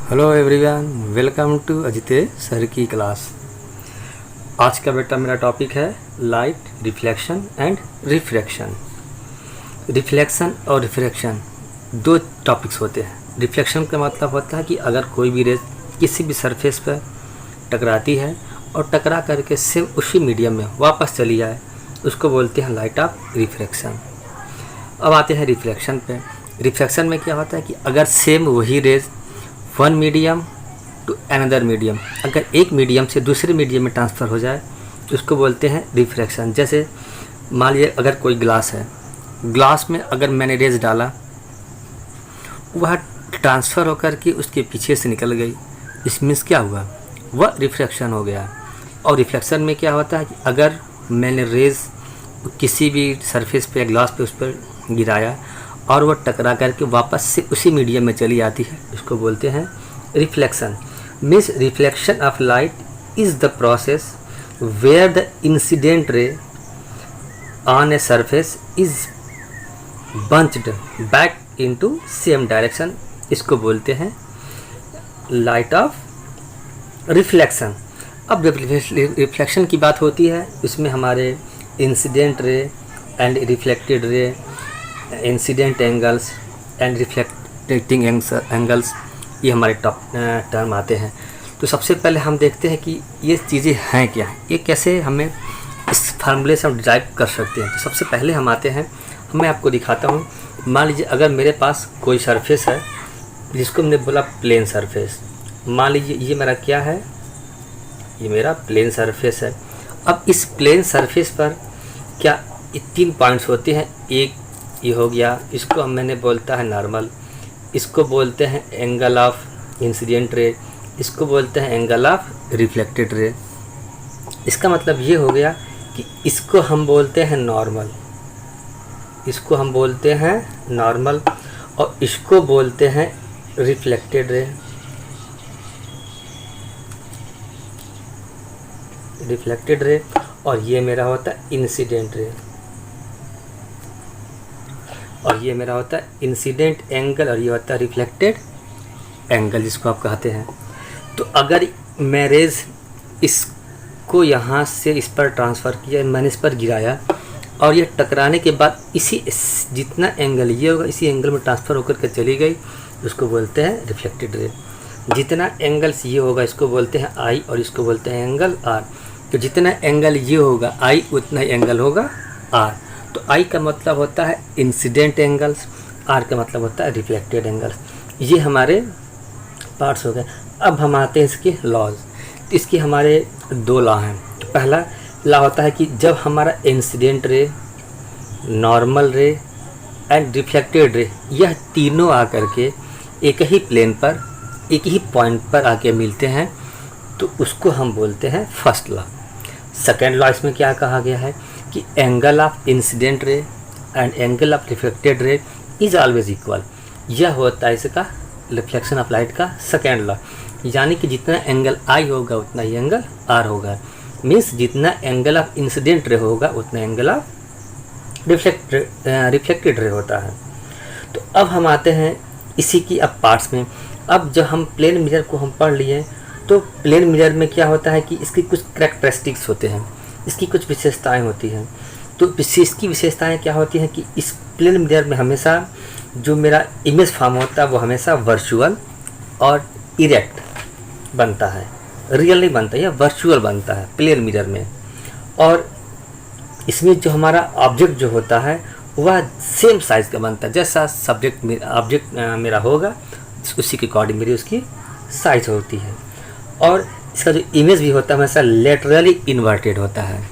Hello everyone, welcome to Ajit sir की क्लास। आज का बेटा मेरा टॉपिक है light reflection and refraction. Reflection और रिफ्रैक्शन दो टॉपिक्स होते हैं। रिफ्लेक्शन का मतलब होता है कि अगर कोई भी रेज किसी भी सरफेस पर टकराती है और टकरा करके सेम उसी मीडियम में वापस चली जाए, उसको बोलते हैं लाइट ऑफ रिफ्रैक्शन। अब आते हैं रिफ्लेक्शन पे। रिफ्लेक्शन में क्या होता है कि अगर सेम वही rays one medium to another medium, अगर एक मीडियम से दूसरे मीडियम में ट्रांसफ़र हो जाए तो उसको बोलते हैं रिफ्रैक्शन। जैसे मान लीजिए अगर कोई ग्लास है, ग्लास में अगर मैंने रेज डाला, वह ट्रांसफ़र होकर के उसके पीछे से निकल गई, इसमें क्या हुआ, वह रिफ्रैक्शन हो गया। और रिफ्लेक्शन में क्या होता है कि अगर मैंने रेज किसी भी सरफेस पे या ग्लास पे उस पर गिराया और वह टकरा करके वापस से उसी मीडियम में चली आती है, इसको बोलते हैं reflection. Means reflection of light is the process where the incident ray on a surface is bunched back into same direction, इसको बोलते हैं लाइट ऑफ रिफ्लेक्शन। अब रिफ्लेक्शन की बात होती है, इसमें हमारे incident ray and reflected ray, incident angles and reflecting angles, ये हमारे टॉप टर्म आते हैं। तो सबसे पहले हम देखते हैं कि ये चीज़ें हैं क्या, ये कैसे हमें इस फार्मूले से हम डिराइव कर सकते हैं। तो सबसे पहले हम आते हैं, मैं आपको दिखाता हूँ। मान लीजिए अगर मेरे पास कोई सरफेस है जिसको हमने बोला प्लेन सरफेस। मान लीजिए ये मेरा क्या है, ये मेरा प्लेन सरफेस है। अब इस प्लेन सरफेस पर क्या तीन पॉइंट्स होते हैं। एक ये हो गया, इसको हम मैंने बोलता है नॉर्मल, इसको बोलते हैं एंगल ऑफ इंसिडेंट रे, इसको बोलते हैं एंगल ऑफ रिफ्लेक्टेड रे। इसका मतलब ये हो गया कि इसको हम बोलते हैं नॉर्मल, इसको हम बोलते हैं नॉर्मल, और इसको बोलते हैं रिफ्लेक्टेड रे, रिफ्लेक्टेड रे, और ये मेरा होता है इंसिडेंट रे, और ये मेरा होता है इंसिडेंट एंगल, और ये होता है रिफ्लेक्टेड एंगल जिसको आप कहते हैं। तो अगर मैं रेज इसको यहाँ से इस पर ट्रांसफ़र किया, मैंने इस पर गिराया और ये टकराने के बाद इसी जितना एंगल ये होगा इसी एंगल में ट्रांसफ़र होकर के चली गई, उसको बोलते हैं रिफ्लेक्टेड रे। जितना एंगल्स ये होगा इसको बोलते हैं आई, और इसको बोलते हैं एंगल आर। तो जितना एंगल ये होगा आई, उतना ही एंगल होगा आर। तो आई का मतलब होता है इंसिडेंट एंगल्स, आर का मतलब होता है रिफ्लेक्टेड एंगल्स। ये हमारे पार्ट्स हो गए। अब हम आते हैं इसके लॉज। तो इसके हमारे दो लॉ हैं। तो पहला लॉ होता है कि जब हमारा इंसिडेंट रे, नॉर्मल रे एंड रिफ्लेक्टेड रे, यह तीनों आकर के एक ही प्लेन पर एक ही पॉइंट पर आके मिलते हैं, तो उसको हम बोलते हैं फर्स्ट लॉ। सेकेंड लॉ इसमें क्या कहा गया है कि angle of incident ray and angle of reflected ray is always equal. यह होता है इसका रिफ्लेक्शन ऑफ लाइट का सेकेंड लॉ। यानी कि जितना एंगल आई होगा उतना ही एंगल आर होगा। मीन्स जितना एंगल ऑफ इंसिडेंट रे होगा उतना एंगल ऑफ रिफ्लेक्टेड रे होता है। तो अब हम आते हैं इसी की अब पार्ट्स में। अब जब हम प्लेन मिरर को हम पढ़ लिए, तो प्लेन मिरर में क्या होता है कि इसकी कुछ कैरेक्टरिस्टिक्स होते हैं, इसकी कुछ विशेषताएं होती हैं। तो इसकी विशेषताएं क्या होती हैं कि इस प्लेन मिरर में हमेशा जो मेरा इमेज फॉर्म होता है वो हमेशा वर्चुअल और इरेक्ट बनता है, रियल नहीं बनता, यह वर्चुअल बनता है प्लेन मिरर में। और इसमें जो हमारा ऑब्जेक्ट जो होता है वह सेम साइज़ का बनता है, जैसा ऑब्जेक्ट मेरा होगा उसी के अकॉर्डिंग मेरी उसकी साइज होती है। और इसका जो इमेज भी होता है हमेशा लेटरली इन्वर्टेड होता है,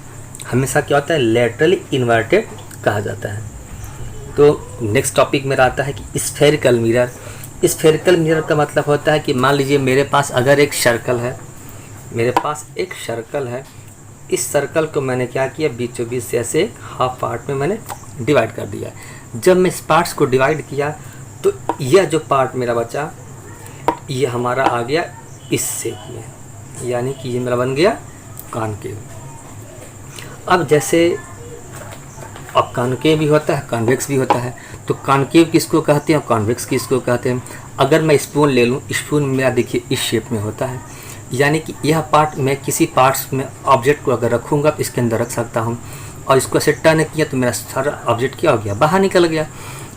हमेशा क्या होता है, लेटरली इन्वर्टेड कहा जाता है। तो नेक्स्ट टॉपिक मेरा आता है कि स्फेरिकल मिरर। स्फेरिकल मिरर का मतलब होता है कि मान लीजिए मेरे पास अगर एक सर्कल है, मेरे पास एक सर्कल है, इस सर्कल को मैंने क्या किया, बीचों बीच से ऐसे हाफ पार्ट में मैंने डिवाइड कर दिया। जब मैं इस पार्ट्स को डिवाइड किया तो यह जो पार्ट मेरा बचा ये हमारा आ गया इस शेप में, यानी कि ये मेरा बन गया कॉनकेव। अब जैसे अब कॉनकेव भी होता है, कॉन्वेक्स भी होता है। तो कॉनकेव किसको कहते हैं और कॉन्वेक्स किसको कहते हैं? अगर मैं स्पून ले लूँ, स्पून मेरा देखिए इस शेप में होता है, यानी कि यह पार्ट मैं किसी पार्ट्स में ऑब्जेक्ट को अगर रखूँगा तो इसके अंदर रख सकता हूँ, और इसको ऐसे टर्न किया तो मेरा सारा ऑब्जेक्ट क्या हो गया, बाहर निकल गया।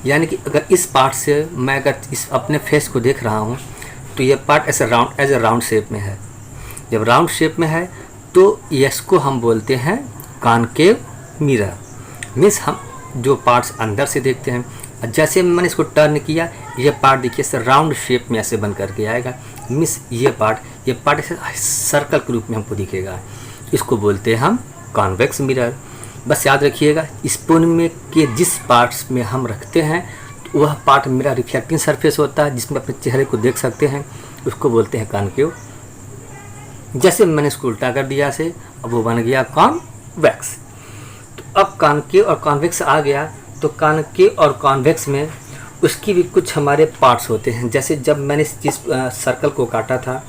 यानी कि अगर इस पार्ट से मैं अगर इस अपने फेस को देख रहा हूँ तो ये पार्ट ऐसे एज ए राउंड शेप में है। जब राउंड शेप में है तो इसको हम बोलते हैं कॉनकेव मिरर। मीन्स हम जो पार्ट्स अंदर से देखते हैं, जैसे मैंने इसको टर्न किया ये पार्ट देखिए ऐसे राउंड शेप में ऐसे बन करके आएगा। मीन्स ये पार्ट ऐसे सर्कल के रूप में हमको दिखेगा, इसको बोलते हैं हम कॉन्वेक्स मिरर। बस याद रखिएगा, स्पून में के जिस पार्ट्स में हम रखते हैं तो वह पार्ट मेरा रिफ्लेक्टिंग सरफेस होता है, जिसमें अपने चेहरे को देख सकते हैं, उसको बोलते हैं कॉनकेव। जैसे मैंने इसको उल्टा कर दिया से, अब वो बन गया कॉन्वेक्स। तो अब कॉनकेव और कॉन्वेक्स आ गया, तो कॉनकेव और कॉन्वेक्स में उसकी भी कुछ हमारे पार्ट्स होते हैं। जैसे जब मैंने जिस सर्कल को काटा था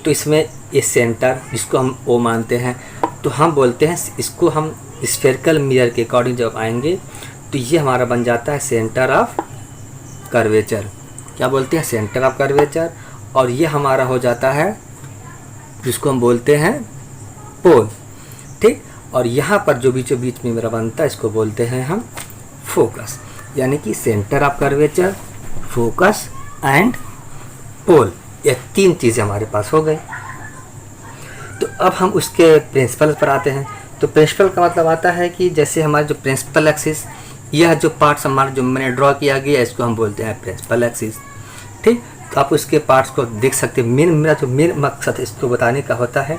तो इसमें ये सेंटर, जिसको हम ओ मानते हैं, तो हम बोलते हैं इसको हम स्फेरिकल मिरर के अकॉर्डिंग जब आएंगे तो ये हमारा बन जाता है सेंटर ऑफ कर्वेचर। क्या बोलते हैं? Centre of curvature. और ये हमारा हो जाता है जिसको हम बोलते हैं पोल, ठीक। और यहाँ पर जो बीचों बीच में मेरा बनता है इसको बोलते हैं हम फोकस, यानी कि centre of curvature, focus and pole. ये तीन चीज़ें हमारे पास हो गई। तो अब हम उसके प्रिंसिपल पर आते हैं। तो प्रिंसिपल का मतलब आता है कि जैसे हमारे जो प्रिंसिपल एक्सिस, यह जो पार्ट्स हमारा जो मैंने ड्रॉ किया गया इसको हम बोलते हैं प्रिंसिपल एक्सिस, ठीक। तो आप उसके पार्ट्स को देख सकते हैं। मेरा जो मेन मकसद है इसको बताने का होता है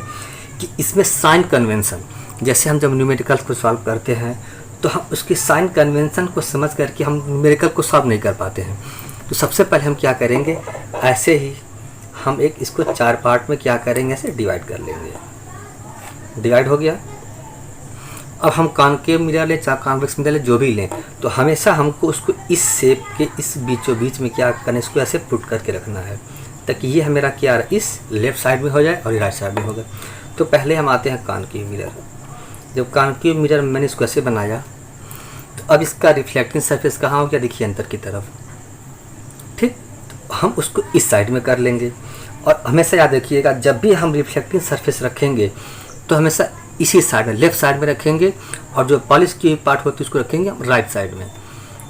कि इसमें साइन कन्वेंशन, जैसे हम जब न्यूमेरिकल्स को सॉल्व करते हैं तो हम उसकी साइन कन्वेंशन को समझ करके हम न्यूमेरिकल को सॉल्व नहीं कर पाते हैं। तो सबसे पहले हम क्या करेंगे, ऐसे ही हम इसको 4 पार्ट में क्या करेंगे, ऐसे डिवाइड कर लेंगे। डिवाइड हो गया। अब हम कॉनकेव मिरर लें चाहे कॉन्वेक्स मिरर लें, जो भी लें, तो हमेशा हमको उसको इस शेप के इस बीचों बीच में क्या करना है, इसको ऐसे पुट करके रखना है ताकि ये मेरा क्या इस लेफ्ट साइड में हो जाए और राइट साइड में होगा। तो पहले हम आते हैं कॉनकेव मिरर। जब कॉनकेव मिरर मैंने इसको ऐसे बनाया तो अब इसका रिफ्लेक्टिंग सरफेस कहाँ हो गया, देखिए अंदर की तरफ, ठीक। तो हम उसको इस साइड में कर लेंगे। और हमेशा याद रखिएगा, जब भी हम रिफ्लेक्टिंग सरफेस रखेंगे तो हमेशा इसी साइड में, लेफ्ट साइड में रखेंगे, और जो पॉलिश की पार्ट होती है उसको रखेंगे हम राइट साइड में।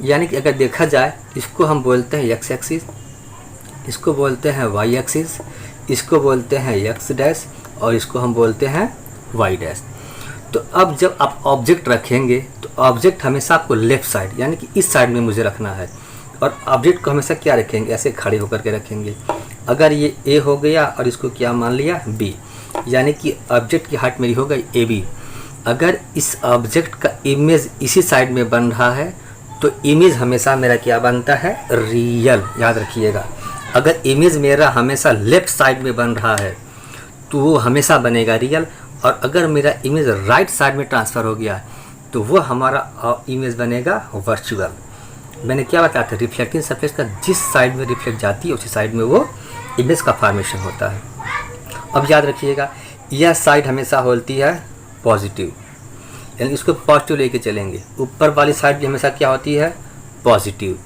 यानी कि अगर देखा जाए, इसको हम बोलते हैं एक्स एक्सिस, इसको बोलते हैं वाई एक्सिस, इसको बोलते हैं एक्स डैश, और इसको हम बोलते हैं वाई डैश। तो अब जब आप ऑब्जेक्ट रखेंगे तो ऑब्जेक्ट हमेशा आपको लेफ्ट साइड यानी कि इस साइड में मुझे रखना है, और ऑब्जेक्ट को हमेशा क्या रखेंगे, ऐसे खड़े होकर के रखेंगे। अगर ये ए हो गया और इसको क्या मान लिया बी, यानी कि ऑब्जेक्ट की हाइट मेरी हो गई ए बी। अगर इस ऑब्जेक्ट का इमेज इसी साइड में बन रहा है तो इमेज हमेशा मेरा क्या बनता है, रियल। याद रखिएगा, अगर इमेज मेरा हमेशा लेफ्ट साइड में बन रहा है तो वो हमेशा बनेगा रियल, और अगर मेरा इमेज राइट साइड में ट्रांसफ़र हो गया तो वो हमारा इमेज बनेगा वर्चुअल। मैंने क्या बताया था, रिफ्लेक्टिंग सरफेस का जिस साइड में रिफ्लेक्ट जाती है उसी साइड में वो इमेज का फॉर्मेशन होता है। अब याद रखिएगा, यह साइड हमेशा होती है पॉजिटिव, यानी इसको पॉजिटिव लेके चलेंगे। ऊपर वाली साइड भी हमेशा क्या होती है, पॉजिटिव,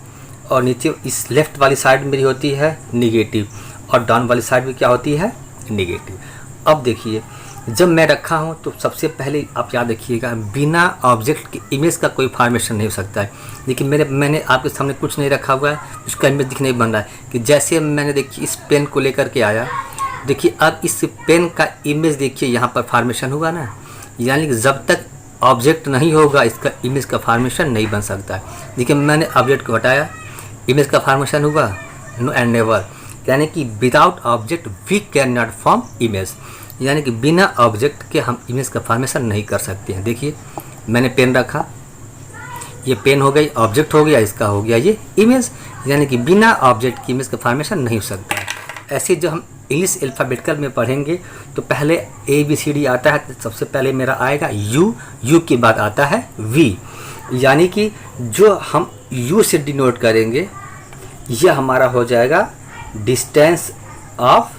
और नीचे इस लेफ्ट वाली साइड मेरी होती है निगेटिव, और डाउन वाली साइड भी क्या होती है, निगेटिव। अब देखिए, जब मैं रखा हूँ तो सबसे पहले आप याद रखिएगा, बिना ऑब्जेक्ट के इमेज का कोई फॉर्मेशन नहीं हो सकता है। लेकिन मैंने आपके सामने कुछ नहीं रखा हुआ है, उसका इमेज दिखने बन रहा है कि जैसे मैंने देखिए इस पेन को लेकर के आया, देखिए अब इस पेन का इमेज देखिए यहाँ पर फॉर्मेशन हुआ ना, यानी कि जब तक ऑब्जेक्ट नहीं होगा इसका इमेज का फॉर्मेशन नहीं बन सकता है। देखिए मैंने ऑब्जेक्ट को हटाया, इमेज का फॉर्मेशन हुआ, नो एंड नेवर, यानी कि without object we can not form image, यानी कि बिना ऑब्जेक्ट के हम इमेज का फॉर्मेशन नहीं कर सकते हैं। देखिए मैंने पेन रखा, ये पेन हो गई, ऑब्जेक्ट हो गया, इसका हो गया ये इमेज, यानी कि बिना ऑब्जेक्ट की इमेज का फॉर्मेशन नहीं हो सकता है। ऐसे जो हम इंग्लिश अल्फ़ाबेटिकल में पढ़ेंगे तो पहले ए बी सी डी आता है, तो सबसे पहले मेरा आएगा यू, यू के बाद आता है वी, यानी कि जो हम यू से डिनोट करेंगे यह हमारा हो जाएगा डिस्टेंस ऑफ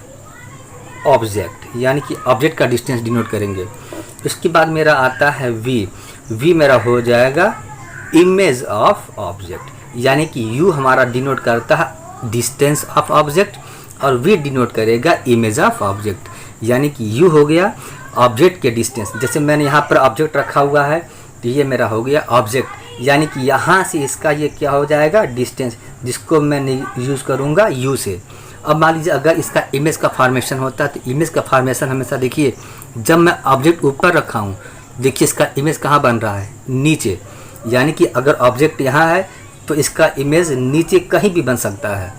ऑब्जेक्ट, यानी कि ऑब्जेक्ट का डिस्टेंस डिनोट करेंगे। उसके बाद मेरा आता है वी, वी मेरा हो जाएगा इमेज ऑफ ऑब्जेक्ट, यानी कि u हमारा डिनोट करता है डिस्टेंस ऑफ ऑब्जेक्ट और v डिनोट करेगा इमेज ऑफ ऑब्जेक्ट, यानी कि u हो गया ऑब्जेक्ट के डिस्टेंस। जैसे मैंने यहाँ पर ऑब्जेक्ट रखा हुआ है तो ये मेरा हो गया ऑब्जेक्ट, यानी कि यहाँ से इसका ये क्या हो जाएगा डिस्टेंस, जिसको मैं यूज़ करूँगा u से। अब मान लीजिए अगर इसका इमेज का फॉर्मेशन होता है तो इमेज का फॉर्मेशन हमेशा देखिए, जब मैं ऑब्जेक्ट ऊपर रखा हूँ देखिए इसका इमेज कहाँ बन रहा है, नीचे, यानी कि अगर ऑब्जेक्ट यहाँ है तो इसका इमेज नीचे कहीं भी बन सकता है।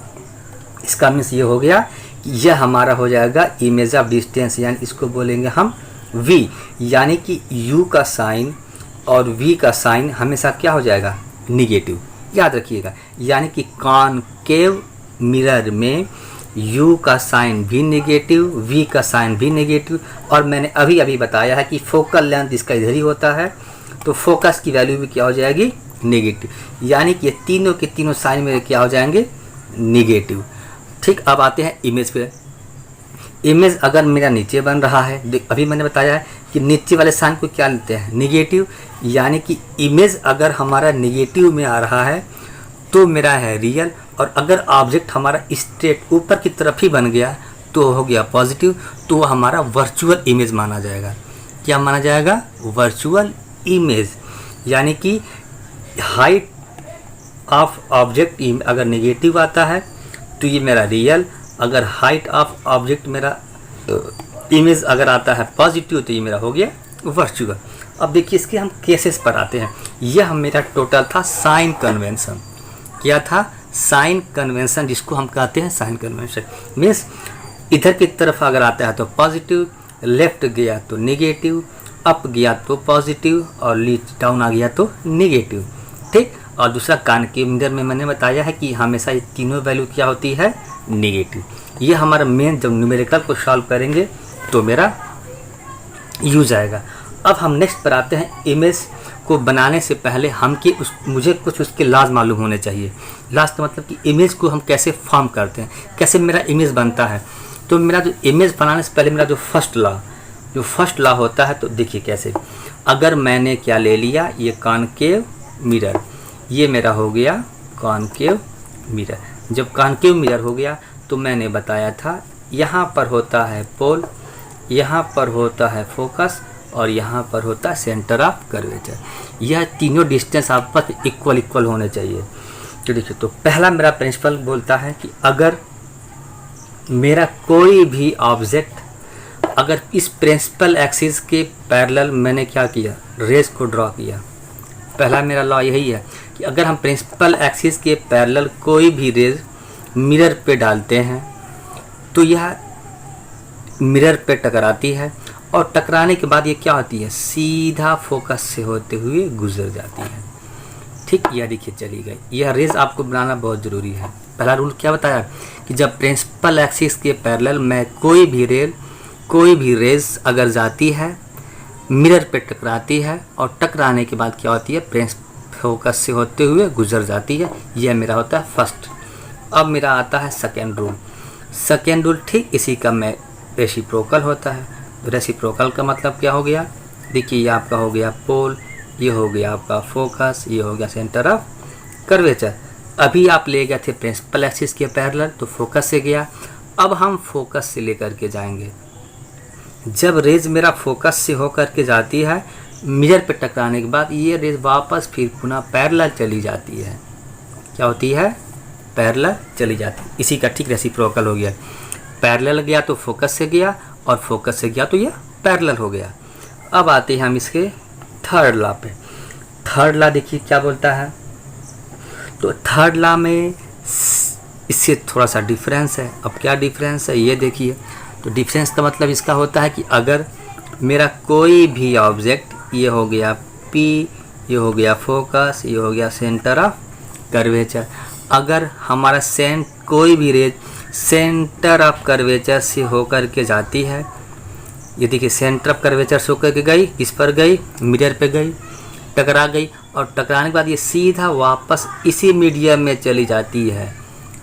इसका मीन्स ये हो गया कि यह हमारा हो जाएगा इमेज ऑफ डिस्टेंस, यानी इसको बोलेंगे हम v, यानी कि u का साइन और v का साइन हमेशा क्या हो जाएगा निगेटिव, याद रखिएगा। यानी कि कॉनकेव मिरर में u का साइन भी नेगेटिव, v का साइन भी नेगेटिव, और मैंने अभी अभी बताया है कि फोकल लेंथ इसका इधर ही होता है तो फोकस की वैल्यू भी क्या हो जाएगी नेगेटिव, यानी कि ये तीनों के तीनों साइन मेरे क्या हो जाएंगे नेगेटिव। ठीक, अब आते हैं इमेज पे। इमेज अगर मेरा नीचे बन रहा है, अभी मैंने बताया है कि नीचे वाले साइन को क्या लेते हैं नेगेटिव, यानी कि इमेज अगर हमारा नेगेटिव में आ रहा है तो मेरा है रियल, और अगर ऑब्जेक्ट हमारा स्ट्रेट ऊपर की तरफ ही बन गया तो हो गया पॉजिटिव, तो वो हमारा वर्चुअल इमेज माना जाएगा। क्या माना जाएगा वर्चुअल इमेज, यानी कि हाइट ऑफ ऑब्जेक्ट अगर नेगेटिव आता है तो ये मेरा रियल, अगर हाइट ऑफ ऑब्जेक्ट मेरा इमेज अगर आता है पॉजिटिव तो ये मेरा हो गया वर्चुअल। अब देखिए इसके हम केसेस पर आते हैं। यह मेरा टोटल था साइन कन्वेंशन। क्या था साइन कन्वेंशन, जिसको हम कहते हैं साइन कन्वेंशन मीन्स इधर की तरफ अगर आता है तो पॉजिटिव, लेफ्ट गया तो नेगेटिव, अप गया तो पॉजिटिव और नीचे डाउन आ गया तो नेगेटिव। ठीक, और दूसरा कॉनकेव मिरर में मैंने बताया है कि हमेशा ये तीनों वैल्यू क्या होती है नेगेटिव। ये हमारा मेन जब न्यूमेरिकल को सॉल्व करेंगे तो मेरा यूज आएगा। अब हम नेक्स्ट पर आते हैं। इमेज को बनाने से पहले मुझे कुछ उसके लॉज मालूम होने चाहिए। लॉज का मतलब कि इमेज को हम कैसे फॉर्म करते हैं, कैसे मेरा इमेज बनता है। तो मेरा जो इमेज बनाने से पहले मेरा जो फर्स्ट लॉ होता है, तो देखिए कैसे, अगर मैंने क्या ले लिया ये कॉनकेव मिरर, ये मेरा हो गया कॉनकेव मिरर। जब कॉनकेव मिरर हो गया तो मैंने बताया था यहाँ पर होता है पोल, यहाँ पर होता है फोकस और यहाँ पर होता है सेंटर ऑफ कर्वेचर। यह तीनों डिस्टेंस आपस इक्वल होने चाहिए। तो देखिए, तो पहला मेरा प्रिंसिपल बोलता है कि अगर मेरा कोई भी ऑब्जेक्ट अगर इस प्रिंसिपल एक्सिस के पैरेलल मैंने क्या किया रेज को ड्रॉ किया, पहला मेरा लॉ यही है कि अगर हम प्रिंसिपल एक्सिस के पैरेलल कोई भी रेज मिरर पे डालते हैं तो यह मिरर पे टकराती है और टकराने के बाद ये क्या होती है सीधा फोकस से होते हुए गुजर जाती है। ठीक, यह देखिए चली गई। यह रेज आपको बनाना बहुत ज़रूरी है। पहला रूल क्या बताया कि जब प्रिंसिपल एक्सिस के पैरेलल में कोई भी रेज अगर जाती है मिरर पे टकराती है और टकराने के बाद क्या होती है फोकस से होते हुए गुजर जाती है। यह मेरा होता है फर्स्ट। अब मेरा आता है सेकेंड रूल। ठीक इसी का में रेसिप्रोकल होता है। रेसिप्रोकल का मतलब क्या हो गया, देखिए ये आपका हो गया पोल, ये हो गया आपका फोकस, ये हो गया सेंटर ऑफ कर्वेचर। अभी आप ले गए थे प्रिंसिपल एक्सिस के पैरेलल तो फोकस से गया, अब हम फोकस से लेकर के जाएंगे। जब रेज मेरा फोकस से होकर के जाती है मिरर पे टकराने के बाद ये रेज वापस फिर पुनः पैरेलल चली जाती है। क्या होती है पैरेलल चली जाती है। इसी का ठीक रेसिप्रोकल हो गया। पैरेलल गया तो फोकस से गया और फोकस से गया तो यह पैरेलल हो गया। अब आते हैं हम इसके थर्ड लॉ पे। थर्ड लॉ देखिए क्या बोलता है, तो थर्ड लॉ में इससे थोड़ा सा डिफरेंस है। अब क्या डिफरेंस है ये देखिए, तो डिफरेंस का मतलब इसका होता है कि अगर मेरा कोई भी ऑब्जेक्ट, ये हो गया P, ये हो गया फोकस, ये हो गया सेंटर ऑफ कर्वेचर, अगर हमारा कोई भी रेज सेंटर ऑफ कर्वेचर से होकर के जाती है, ये देखिए सेंटर ऑफ कर्वेचर से होकर के गई, किस पर गई मिरर पे गई, टकरा गई और टकराने के बाद ये सीधा वापस इसी मीडियम में चली जाती है।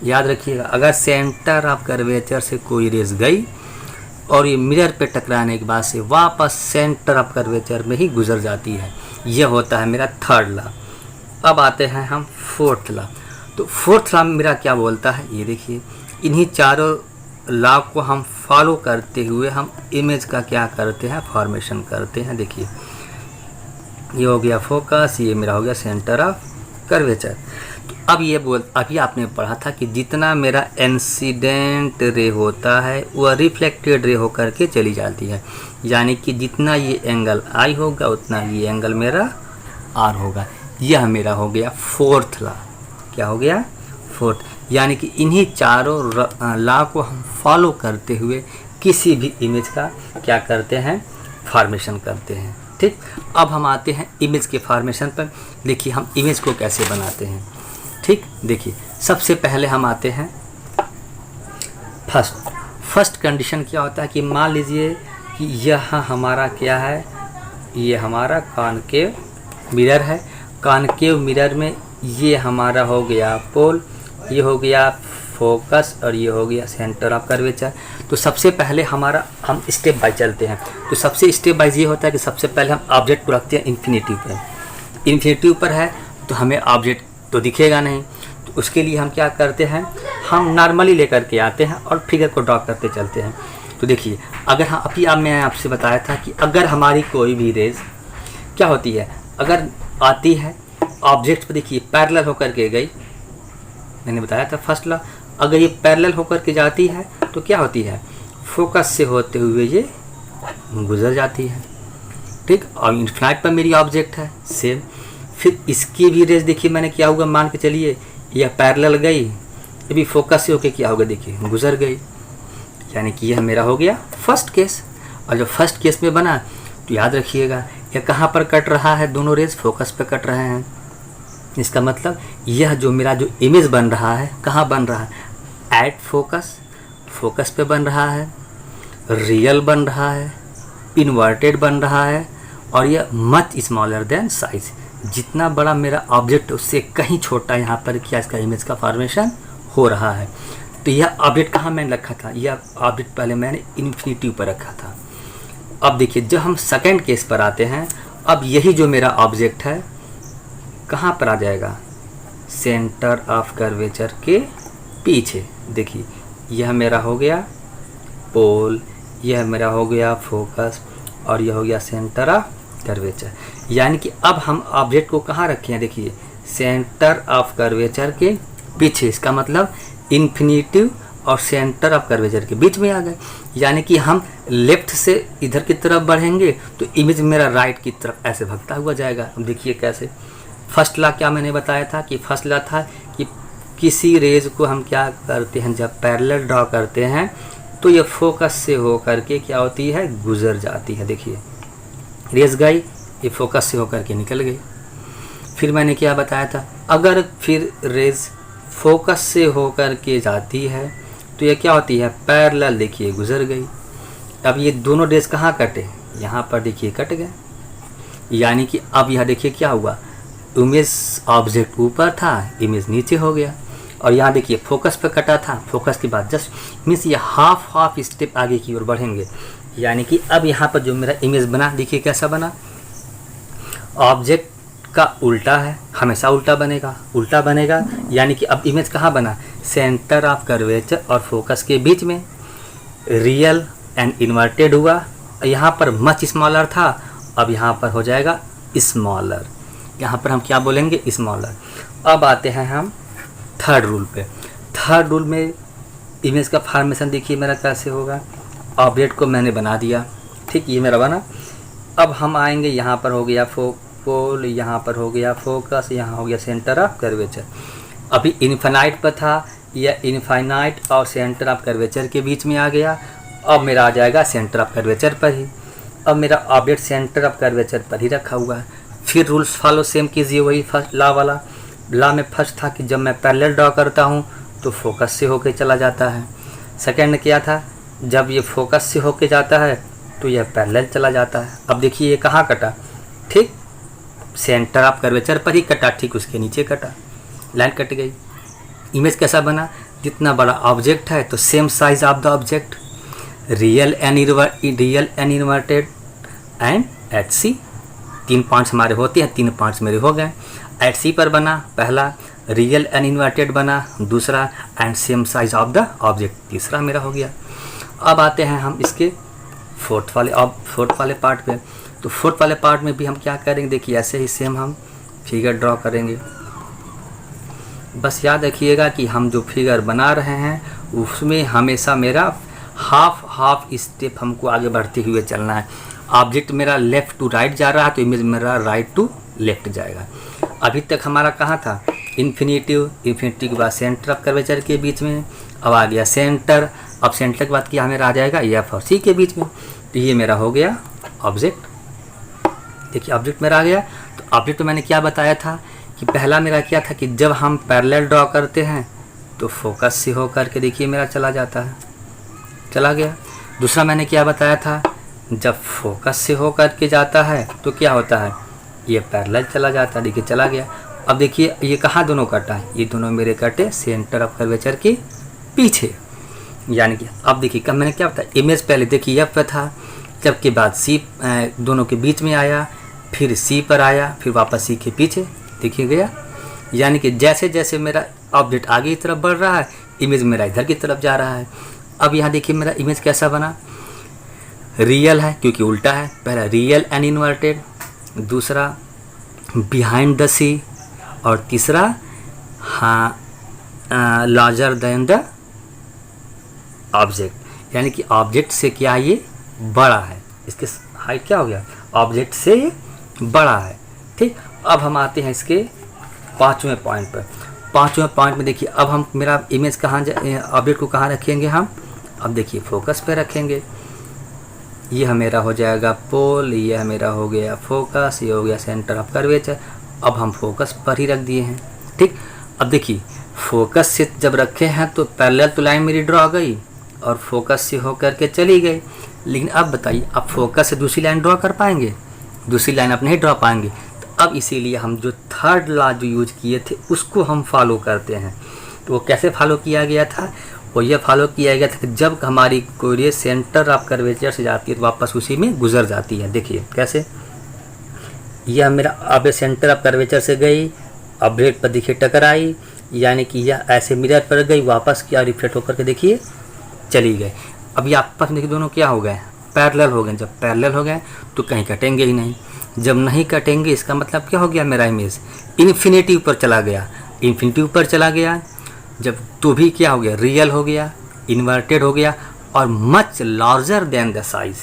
याद रखिएगा, अगर सेंटर ऑफ कर्वेचर से कोई रेज गई और ये मिरर पे टकराने के बाद से वापस सेंटर ऑफ कर्वेचर में ही गुजर जाती है। यह होता है मेरा थर्ड लॉ। अब आते हैं हम फोर्थ लॉ। तो फोर्थ लॉ मेरा क्या बोलता है, ये देखिए, इन्हीं चारों लॉ को हम फॉलो करते हुए हम इमेज का क्या करते हैं, फॉर्मेशन करते हैं। देखिए ये हो गया फोकस, ये मेरा हो गया सेंटर ऑफ कर्वेचर। तो अब ये अभी आपने पढ़ा था कि जितना मेरा इंसिडेंट रे होता है वह रिफ्लेक्टेड रे होकर के चली जाती है, यानी कि जितना ये एंगल आई होगा उतना ये एंगल मेरा आर होगा। यह मेरा हो गया फोर्थ लॉ। क्या हो गया, फोर्थ, यानी कि इन्हीं चारों लॉ को हम फॉलो करते हुए किसी भी इमेज का क्या करते हैं, फॉर्मेशन करते हैं। ठीक, अब हम आते हैं इमेज के फॉर्मेशन पर। देखिए हम इमेज को कैसे बनाते हैं। ठीक, देखिए सबसे पहले हम आते हैं फर्स्ट कंडीशन क्या होता है कि मान लीजिए कि यह हमारा क्या है, ये हमारा कॉनकेव मिरर है। कॉनकेव मिरर में ये हमारा हो गया पोल, ये हो गया फोकस और ये हो गया सेंटर ऑफ कर्वेचर। तो सबसे पहले हमारा हम स्टेप बाय चलते हैं। तो सबसे स्टेप बाय ये होता है कि सबसे पहले हम ऑब्जेक्ट को रखते हैं इन्फिनिटी पर। इन्फिनिटी पर है तो हमें ऑब्जेक्ट तो दिखेगा नहीं, तो उसके लिए हम क्या करते हैं, हम नॉर्मली लेकर के आते हैं और फिगर को ड्रॉ करते चलते हैं। तो देखिए अगर हाँ अभी मैं आपसे बताया था कि अगर हमारी कोई भी रेज क्या होती है, अगर आती है ऑब्जेक्ट पर, देखिए पैरेलल होकर के गई, मैंने बताया था फर्स्ट लॉ, अगर ये पैरेलल होकर के जाती है तो क्या होती है, फोकस से होते हुए ये गुजर जाती है। ठीक, और इन्फिनाइट पर मेरी ऑब्जेक्ट है सेम। फिर इसकी भी रेज देखिए मैंने क्या हुआ, मान के चलिए यह पैरेलल गई, ये भी फोकस से होके क्या होगा, देखिए गुजर गई, यानी कि यह मेरा हो गया फर्स्ट केस। और जब फर्स्ट केस में बना तो याद रखिएगा यह कहाँ पर कट रहा है, दोनों रेज फोकस पर कट रहे हैं। इसका मतलब यह जो मेरा जो इमेज बन रहा है कहाँ बन रहा है, एट फोकस, फोकस पे बन रहा है, रियल बन रहा है, इन्वर्टेड बन रहा है, और यह मच स्मॉलर देन साइज, जितना बड़ा मेरा ऑब्जेक्ट उससे कहीं छोटा यहाँ पर क्या इसका इमेज का फॉर्मेशन हो रहा है। तो यह ऑब्जेक्ट कहाँ मैंने रखा था, यह ऑब्जेक्ट पहले मैंने इन्फिनिटी पर रखा था। अब देखिए जब हम सेकेंड केस पर आते हैं, अब यही जो मेरा ऑब्जेक्ट है कहाँ पर आ जाएगा, सेंटर ऑफ कर्वेचर के पीछे। देखिए यह मेरा हो गया पोल, यह मेरा हो गया फोकस, और यह हो गया सेंटर ऑफ कर्वेचर। यानी कि अब हम ऑब्जेक्ट को कहाँ रखे हैं, देखिए सेंटर ऑफ कर्वेचर के पीछे। इसका मतलब इन्फिनिटी और सेंटर ऑफ कर्वेचर के बीच में आ गए। यानी कि हम लेफ्ट से इधर की तरफ बढ़ेंगे तो इमेज मेरा राइट की तरफ ऐसे भगता हुआ जाएगा। अब देखिए कैसे, फर्स्ट लॉ क्या मैंने बताया था कि फर्स्ट लॉ था कि किसी रेज को हम क्या करते हैं, जब पैरेलल ड्रॉ करते हैं तो ये फोकस से होकर के क्या होती है, गुजर जाती है। देखिए रेज गई, ये फोकस से होकर के निकल गई। फिर मैंने क्या बताया था, अगर फिर रेज फोकस से होकर के जाती है तो ये क्या होती है, पैरेलल, देखिए गुजर गई। अब ये दोनों रेज कहाँ कटे, यहाँ पर देखिए कट गए। यानी कि अब यह देखिए क्या हुआ, इमेज ऑब्जेक्ट ऊपर था, इमेज नीचे हो गया। और यहाँ देखिए फोकस पे कटा था, फोकस के बाद जस्ट मीन्स ये हाफ स्टेप आगे की ओर बढ़ेंगे। यानी कि अब यहाँ पर जो मेरा इमेज बना, देखिए कैसा बना, ऑब्जेक्ट का उल्टा है, हमेशा उल्टा बनेगा। यानी कि अब इमेज कहाँ बना, सेंटर ऑफ कर्वेचर और फोकस के बीच में, रियल एंड इन्वर्टेड हुआ। यहाँ पर मच स्मॉलर था, अब यहाँ पर हो जाएगा स्मॉलर, यहाँ पर हम क्या बोलेंगे, स्मॉलर। अब आते हैं हम थर्ड रूल पे। थर्ड रूल में इमेज का फॉर्मेशन देखिए मेरा कैसे होगा, ऑब्जेक्ट को मैंने बना दिया, ठीक, ये मेरा बना। अब हम आएंगे, यहाँ पर हो गया पोल, यहाँ पर हो गया फोकस, यहाँ हो गया सेंटर ऑफ कर्वेचर। अभी इनफाइनाइट पर था, यह इनफाइनाइट और सेंटर ऑफ कर्वेचर के बीच में आ गया। अब मेरा आ जाएगा सेंटर ऑफ कर्वेचर पर ही। अब मेरा ऑब्जेक्ट सेंटर ऑफ कर्वेचर पर ही रखा हुआ है। फिर रूल्स फॉलो सेम कीजिए, वही फर्स्ट लॉ वाला। लॉ में फर्स्ट था कि जब मैं पैरेलल ड्रॉ करता हूँ तो फोकस से होके चला जाता है। सेकंड क्या था, जब ये फोकस से होके जाता है तो यह पैरेलल चला जाता है। अब देखिए ये कहाँ कटा, ठीक सेंटर ऑफ कर्वेचर पर ही कटा, ठीक उसके नीचे कटा, लाइन कट गई। इमेज कैसा बना, जितना बड़ा ऑब्जेक्ट है तो same size of the object, real and inverted and H C. 3 points हमारे होते हैं, 3 पॉइंट्स मेरे हो गए। एट सी पर बना पहला, रियल एंड इन्वर्टेड बना दूसरा, and same size of the object तीसरा मेरा हो गया। अब आते हैं हम इसके फोर्थ वाले पार्ट पे। तो फोर्थ वाले पार्ट में भी हम क्या करेंगे, देखिए ऐसे ही सेम हम फिगर ड्रॉ करेंगे। बस याद रखिएगा कि हम जो फिगर बना रहे हैं उसमें हमेशा मेरा हाफ स्टेप हमको आगे बढ़ते हुए चलना है। ऑब्जेक्ट मेरा लेफ़्ट टू राइट जा रहा है तो इमेज मेरा राइट टू लेफ्ट जाएगा। अभी तक हमारा कहाँ था, इन्फिनिटिव के बाद सेंटर ऑफ कर्वेचर के बीच में, अब आ गया सेंटर। अब सेंटर के बाद क्या हमें आ जाएगा, एफ और सी के बीच में। तो ये मेरा हो गया ऑब्जेक्ट। देखिए ऑब्जेक्ट मेरा आ गया। तो ऑब्जेक्ट मैंने क्या बताया था कि पहला मेरा क्या था कि जब हम पैरेलल ड्रॉ करते हैं तो फोकस से हो करके देखिए मेरा चला जाता है, चला गया। दूसरा मैंने क्या बताया था, जब फोकस से हो करके जाता है तो क्या होता है, ये पैरेलल चला जाता है, देखिए चला गया। अब देखिए ये कहाँ दोनों कटा है, ये दोनों मेरे कटे सेंटर ऑफ कर्वेचर के पीछे। यानी कि अब देखिए कब मैंने क्या बताया, इमेज पहले देखिए एफ पे था, जबकि बाद सी दोनों के बीच में आया, फिर सी पर आया, फिर वापस सी के पीछे देखिए गया। यानी कि जैसे जैसे मेरा ऑब्जेक्ट आगे की तरफ बढ़ रहा है इमेज मेरा इधर की तरफ जा रहा है। अब यहाँ देखिए मेरा इमेज कैसा बना, रियल है क्योंकि उल्टा है, पहला रियल एंड इन्वर्टेड, दूसरा बिहाइंड द सी, और तीसरा लार्जर देन द ऑब्जेक्ट। यानी कि ऑब्जेक्ट से क्या ये बड़ा है, इसके हाइट क्या हो गया, ऑब्जेक्ट से ये बड़ा है। ठीक, अब हम आते हैं इसके पाँचवें पॉइंट पर। पाँचवें पॉइंट में देखिए अब हम मेरा इमेज कहाँ ऑब्जेक्ट को कहाँ रखेंगे हम, अब देखिए फोकस पे रखेंगे। ये मेरा हो जाएगा पोल, ये मेरा हो गया फोकस, ये हो गया सेंटर ऑफ कर्वेचर। अब हम फोकस पर ही रख दिए हैं। ठीक, अब देखिए फोकस से जब रखे हैं तो पैरेलल तो लाइन मेरी ड्रॉ गई और फोकस से होकर के चली गई। लेकिन अब बताइए अब फोकस से दूसरी लाइन ड्रॉ कर पाएंगे, दूसरी लाइन आप नहीं ड्रॉ पाएंगे। तो अब इसीलिए हम जो थर्ड लॉ जो यूज किए थे उसको हम फॉलो करते हैं। तो वो कैसे फॉलो किया गया था, वो ये फॉलो किया गया था कि जब हमारी कोई रे सेंटर ऑफ कर्वेचर से जाती है तो वापस उसी में गुजर जाती है। देखिए कैसे, यह मेरा अब सेंटर ऑफ कर्वेचर से गई, ऑब्जेक्ट पर देखिए टकराई, यानी कि यह ऐसे मिरर पर गई, वापस क्या रिफ्लेक्ट होकर के देखिए चली गई। अब ये आपस में देखिए दोनों क्या हो गए, पैरेलल हो गए। जब पैरेलल हो गए तो कहीं कटेंगे ही नहीं, जब नहीं कटेंगे इसका मतलब क्या हो गया, मेरा इमेज इन्फिनिटी ऊपर चला गया, इन्फिनिटी ऊपर चला गया। जब तो भी क्या हो गया, रियल हो गया, इन्वर्टेड हो गया और much larger than the size,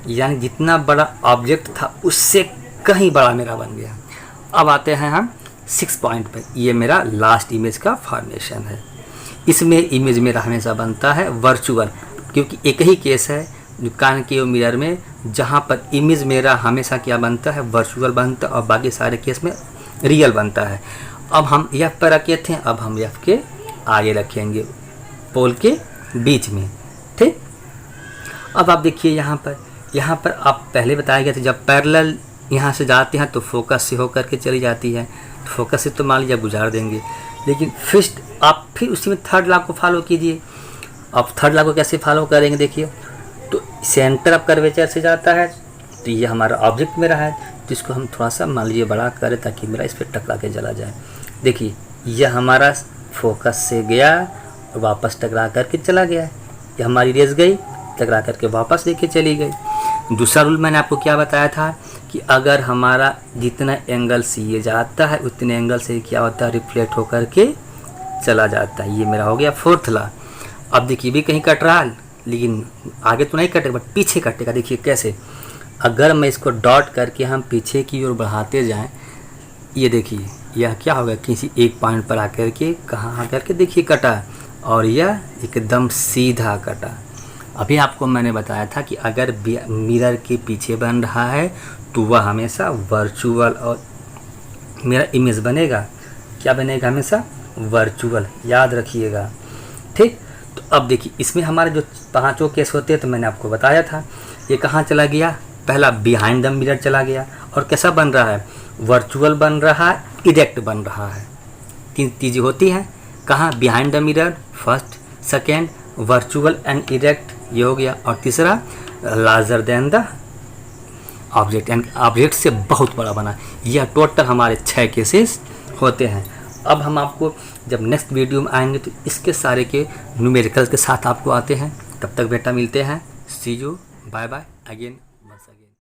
यानी जितना बड़ा ऑब्जेक्ट था उससे कहीं बड़ा मेरा बन गया। अब आते हैं हम 6 पॉइंट पे। ये मेरा लास्ट इमेज का फॉर्मेशन है। इसमें इमेज मेरा हमेशा बनता है वर्चुअल, क्योंकि एक ही केस है जो कान के मिरर में जहाँ पर इमेज मेरा हमेशा क्या बनता है, वर्चुअल बनता है, और बाकी सारे केस में रियल बनता है। अब हम एफ पर रखे थे, अब हम एफ के आगे रखेंगे पोल के बीच में। ठीक, अब आप देखिए यहाँ पर आप पहले बताया गया था जब पैरेलल यहाँ से जाते हैं तो फोकस से होकर के चली जाती है, तो फोकस से तो मान लीजिए गुजार देंगे। लेकिन फिस्ट आप फिर उसी में थर्ड लॉ को फॉलो कीजिए। अब थर्ड लॉ को कैसे फॉलो करेंगे, देखिए तो सेंटर ऑफ कर्वेचर से जाता है तो ये हमारा ऑब्जेक्ट मेरा है, जिसको हम थोड़ा सा मान लीजिए बड़ा करें ताकि मेरा इस पर टकरा के चला जाए। देखिए यह हमारा फोकस से गया और वापस टकरा करके चला गया, ये हमारी रेस गई टकरा करके वापस लेके चली गई। दूसरा रूल मैंने आपको क्या बताया था कि अगर हमारा जितना एंगल से ये जाता है उतने एंगल से क्या होता है, रिफ्लेक्ट होकर के चला जाता है। ये मेरा हो गया फोर्थ लॉ। अब देखिए भी कहीं कट रहा है लेकिन आगे तो नहीं कटेगा बट पीछे कटेगा। देखिए कैसे, अगर मैं इसको डॉट करके हम पीछे की ओर बढ़ाते जाएं, ये देखिए यह क्या होगा, किसी एक पॉइंट पर आकर के कहाँ आकर के देखिए कटा और यह एकदम सीधा कटा। अभी आपको मैंने बताया था कि अगर मिरर के पीछे बन रहा है तो वह हमेशा वर्चुअल और मेरा इमेज बनेगा, क्या बनेगा, हमेशा वर्चुअल, याद रखिएगा। ठीक, तो अब देखिए इसमें हमारे जो पांचों केस होते हैं तो मैंने आपको बताया था ये कहाँ चला गया, पहला बिहाइंड द मिरर चला गया और कैसा बन रहा है, वर्चुअल बन रहा है, इरेक्ट बन रहा है। तीन चीज़ें होती हैं कहाँ, behind the mirror first, second virtual and erect ये हो गया, और तीसरा larger than the object, and object से बहुत बड़ा बना। यह टोटल हमारे 6 केसेस होते हैं। अब हम आपको जब नेक्स्ट वीडियो में आएंगे तो इसके सारे के न्यूमेरिकल के साथ आपको आते हैं। तब तक बेटा मिलते हैं। See you, bye bye again, once again.